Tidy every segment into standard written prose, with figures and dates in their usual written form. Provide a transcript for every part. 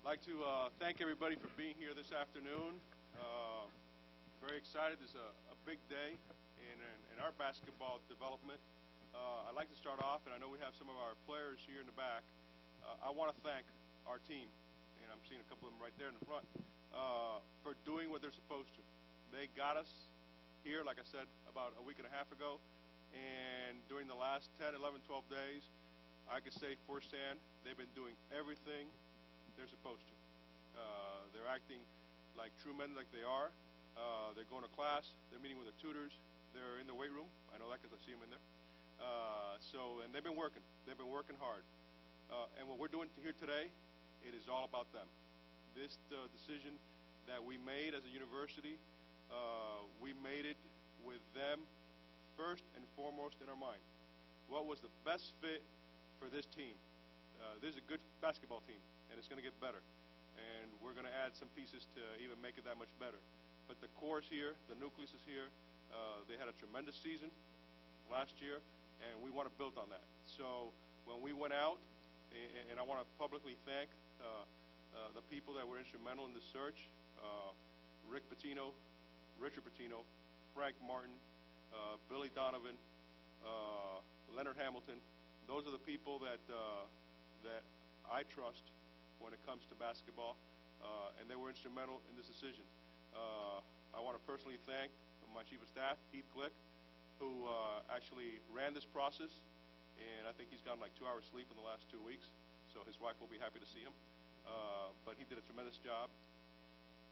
I'd like to thank everybody for being here this afternoon. Uh, Very excited. This is a big day in our basketball development. I'd like to start off, and I know we have some of our players here in the back. I want to thank our team, and I'm seeing a couple of them right there in the front, for doing what they're supposed to. They got us here, like I said, about a week and a half ago, and during the last 10, 11, 12 days, I could say firsthand they've been doing everything they're supposed to. They're acting like true men like they are. They're going to class. They're meeting with their tutors. They're in the weight room. I know that because I see them in there. And they've been working. They've been working hard. And what we're doing here today, it is all about them. This decision that we made as a university, we made it with them first and foremost in our mind. What was the best fit for this team? This is a good basketball team, and it's going to get better. And we're going to add some pieces to even make it that much better. But the core is here, the nucleus is here. They had a tremendous season last year, and we want to build on that. So when we went out, and I want to publicly thank the people that were instrumental in the search, Rick Pitino, Richard Pitino, Frank Martin, Billy Donovan, Leonard Hamilton. Those are the people that I trust when it comes to basketball, and they were instrumental in this decision. I want to personally thank my chief of staff, Heath Glick, who actually ran this process, and I think he's gotten like 2 hours sleep in the last 2 weeks, so his wife will be happy to see him. But he did a tremendous job.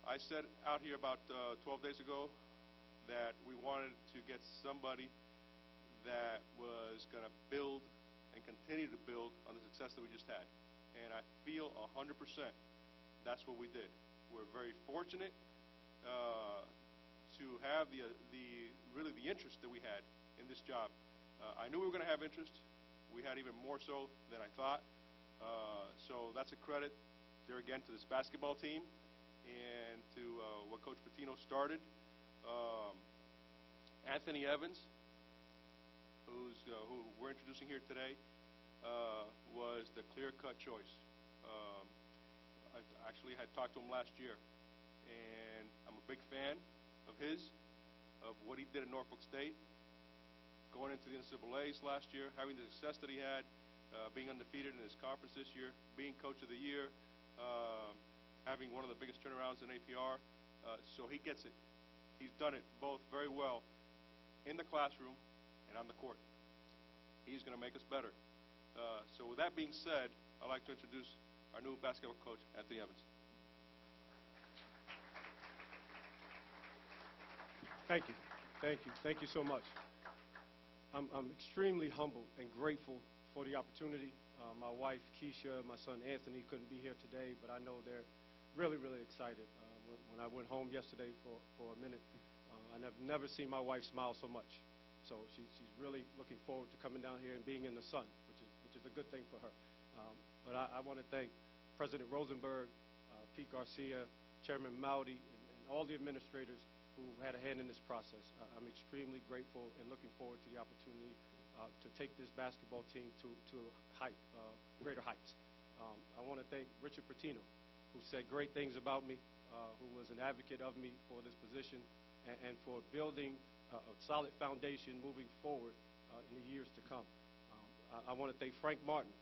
I said out here about 12 days ago that we wanted to get somebody that was going to build and continue to build on the success that we just had. And I feel 100% that's what we did. We're very fortunate to have really the interest that we had in this job. I knew we were going to have interest. We had even more so than I thought. So that's a credit there again to this basketball team and to what Coach Pitino started. Anthony Evans, who we're introducing here today, was the clear-cut choice. I actually had talked to him last year, and I'm a big fan of his, of what he did at Norfolk State, going into the NCAAs last year, having the success that he had, being undefeated in his conference this year, being coach of the year, having one of the biggest turnarounds in APR. So he gets it. He's done it both very well in the classroom and on the court. He's going to make us better. So with that being said, I'd like to introduce our new basketball coach, Anthony Evans. Thank you. Thank you. Thank you so much. I'm extremely humbled and grateful for the opportunity. My wife, Keisha, my son, Anthony, couldn't be here today, but I know they're really, really excited. When I went home yesterday for a minute, I've never seen my wife smile so much. So she's really looking forward to coming down here and being in the sun, which is a good thing for her. But I want to thank President Rosenberg, Pete Garcia, Chairman Mowdy, and all the administrators who had a hand in this process. I'm extremely grateful and looking forward to the opportunity to take this basketball team to greater heights. I want to thank Richard Pitino, who said great things about me, who was an advocate of me for this position, and for building a solid foundation moving forward in the years to come. I want to thank Frank Martin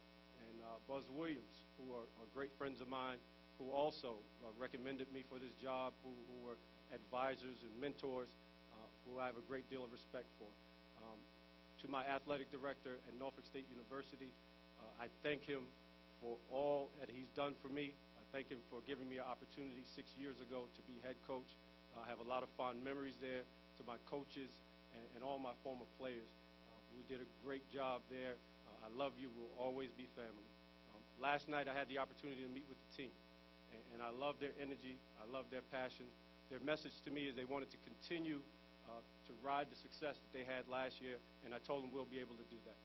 and Buzz Williams, who are great friends of mine, who also recommended me for this job, who were advisors and mentors, who I have a great deal of respect for. To my athletic director at Norfolk State University, I thank him for all that he's done for me. I thank him for giving me an opportunity 6 years ago to be head coach. I have a lot of fond memories there. To my coaches and all my former players, we did a great job there. I love you. We'll always be family. Last night I had the opportunity to meet with the team, and I love their energy. I love their passion. Their message to me is they wanted to continue to ride the success that they had last year, and I told them we'll be able to do that.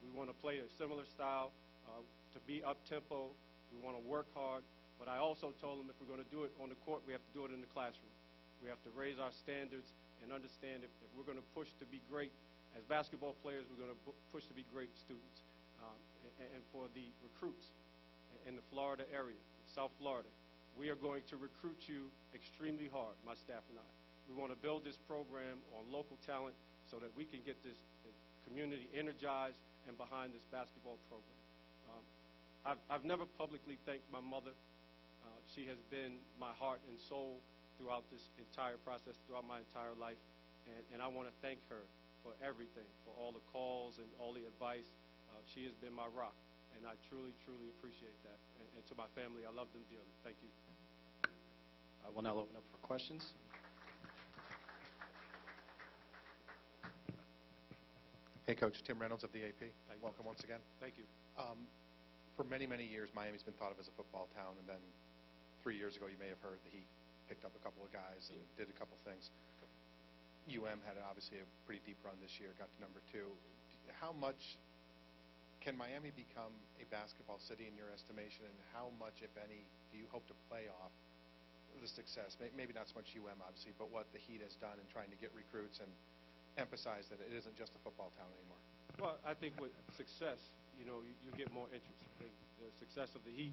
We want to play a similar style, to be up-tempo. We want to work hard, but I also told them if we're going to do it on the court, we have to do it in the classroom. We have to raise our standards and understand if we're going to push to be great as basketball players, we're going to push to be great students. And for the recruits in the Florida area, South Florida. We are going to recruit you extremely hard, my staff and I. We want to build this program on local talent so that we can get this community energized and behind this basketball program. I've never publicly thanked my mother. She has been my heart and soul throughout this entire process, throughout my entire life, and I want to thank her for everything, for all the calls and all the advice. She has been my rock, and I truly, truly appreciate that. And to my family, I love them dearly. Thank you. We'll now open up for questions. Hey, Coach. Tim Reynolds of the AP. Thank you. Welcome once again. Thank you. For many, many years, Miami's been thought of as a football town, and then 3 years ago, you may have heard the Heat picked up a couple of guys and did a couple things. UM had obviously a pretty deep run this year, got to number 2. How much can Miami become a basketball city in your estimation, and how much, if any, do you hope to play off the success? Maybe not so much UM, obviously, but what the Heat has done in trying to get recruits and emphasize that it isn't just a football town anymore. Well, I think with success, you get more interest. I think the success of the Heat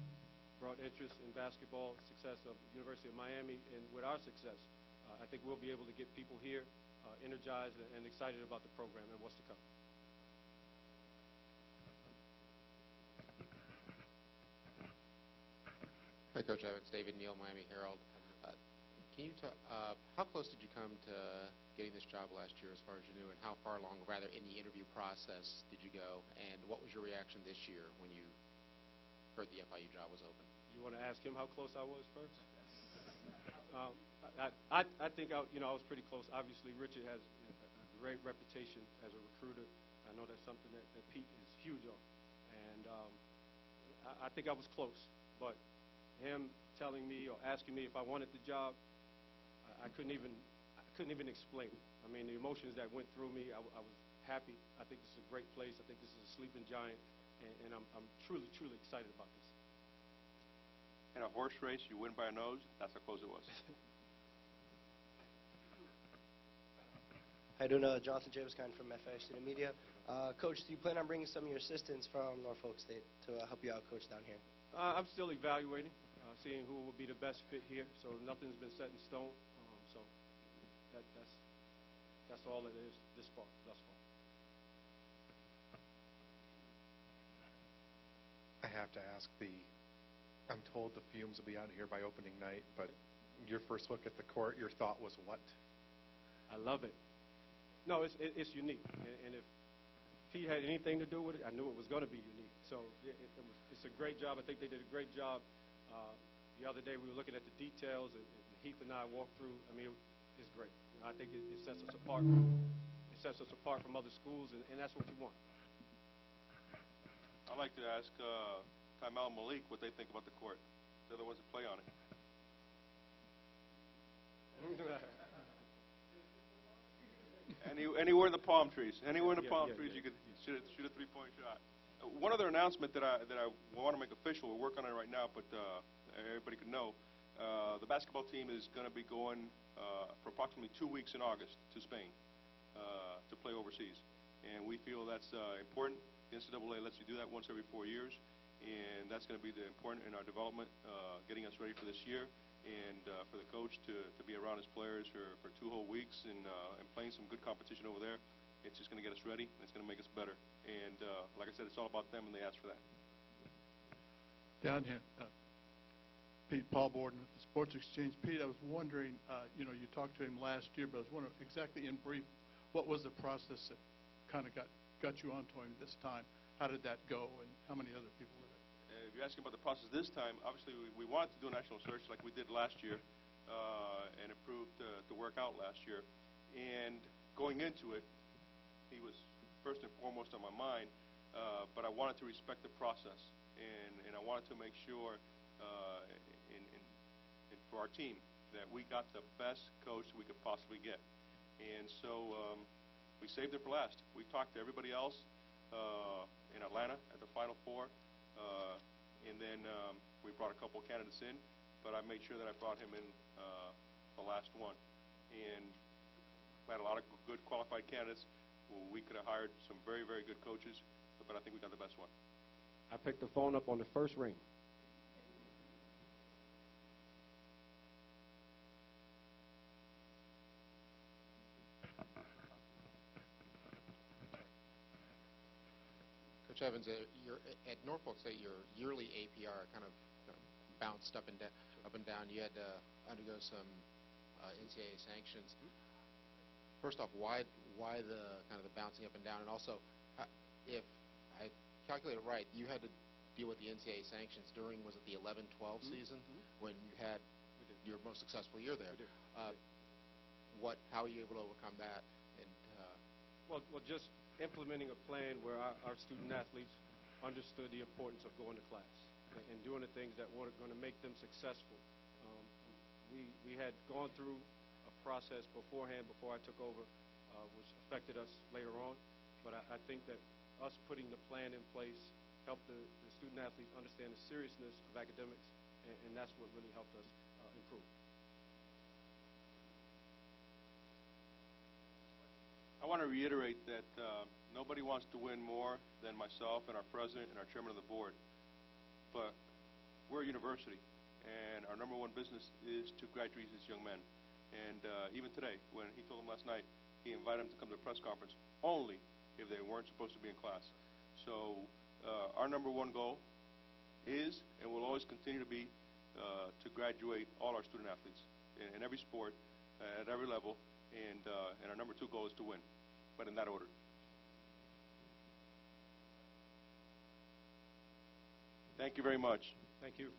brought interest in basketball, success of the University of Miami, and with our success, I think we'll be able to get people here energized and excited about the program and what's to come. Hi, Coach Evans. David Neal, Miami Herald. Can you talk, how close did you come to getting this job last year as far as you knew, and how far along, rather, in the interview process did you go, and what was your reaction this year when you heard the FIU job was open? You want to ask him how close I was first? I think I was pretty close. Obviously, Richard has a great reputation as a recruiter. I know that's something that Pete is huge on, and I think I was close. But him telling me or asking me if I wanted the job, I couldn't even explain it. I mean, the emotions that went through me, I was happy. I think this is a great place. I think this is a sleeping giant, and I'm truly, truly excited about this. In a horse race, you win by a nose. That's how close it was. How you doing? Jonathan Jameskind from FIU Student Media. Coach, do you plan on bringing some of your assistants from Norfolk State to help you out, Coach, down here? I'm still evaluating, seeing who will be the best fit here. So nothing's been set in stone. So that's all it is thus far. I have to ask I'm told the fumes will be out here by opening night, but your first look at the court, your thought was what? I love it. No, it's unique, and if Pete had anything to do with it, I knew it was going to be unique. So it's a great job. I think they did a great job. The other day we were looking at the details, and Heath and I walked through. I mean, it's great. I think it sets us apart. It sets us apart from other schools, and that's what you want. I'd like to ask Kaimal Malik what they think about the court. They're the ones that play on it. Anywhere in the palm trees. Anywhere in the palm trees, you could shoot a three-point shot. One other announcement that I want to make official. We're working on it right now, but everybody can know. The basketball team is going to be going for approximately 2 weeks in August to Spain to play overseas, and we feel that's important. The NCAA lets you do that once every 4 years, and that's going to be important in our development, getting us ready for this year, and for the coach to be around his players for 2 whole weeks and playing some good competition over there. It's just going to get us ready, and it's going to make us better. And like I said, it's all about them, and they asked for that. Down here, Pete, Paul Borden at the Sports Exchange. Pete, I was wondering, you talked to him last year, but I was wondering exactly in brief, what was the process that kind of got you onto him this time? How did that go, and how many other people were there? If you're asking about the process this time, obviously we wanted to do a national search like we did last year, and it proved to work out last year. And going into it, he was first and foremost on my mind, but I wanted to respect the process, and I wanted to make sure for our team that we got the best coach we could possibly get. And so we saved it for last. We talked to everybody else in Atlanta at the Final Four, and then we brought a couple of candidates in, but I made sure that I brought him in the last one. And we had a lot of good qualified candidates. We could have hired some very, very good coaches, but I think we got the best one. I picked the phone up on the first ring. Evans, at Norfolk State, your yearly APR kind of bounced up and down. You had to undergo some NCAA sanctions. First off, why the kind of the bouncing up and down, and also, if I calculate it right, you had to deal with the NCAA sanctions during, was it the 11-12 season, when you had your most successful year there? How are you able to overcome that? And Well, just implementing a plan where our student athletes understood the importance of going to class and doing the things that were going to make them successful. We had gone through a process beforehand, before I took over, which affected us later on. But I think that us putting the plan in place helped the student athletes understand the seriousness of academics, and that's what really helped us improve. I want to reiterate that nobody wants to win more than myself and our president and our chairman of the board. But we're a university, and our number one business is to graduate these young men. And even today, when he told them last night, he invited them to come to the press conference only if they weren't supposed to be in class. So our number one goal is, and will always continue to be, to graduate all our student athletes in every sport, at every level, and our number two goal is to win, but in that order. Thank you very much. Thank you.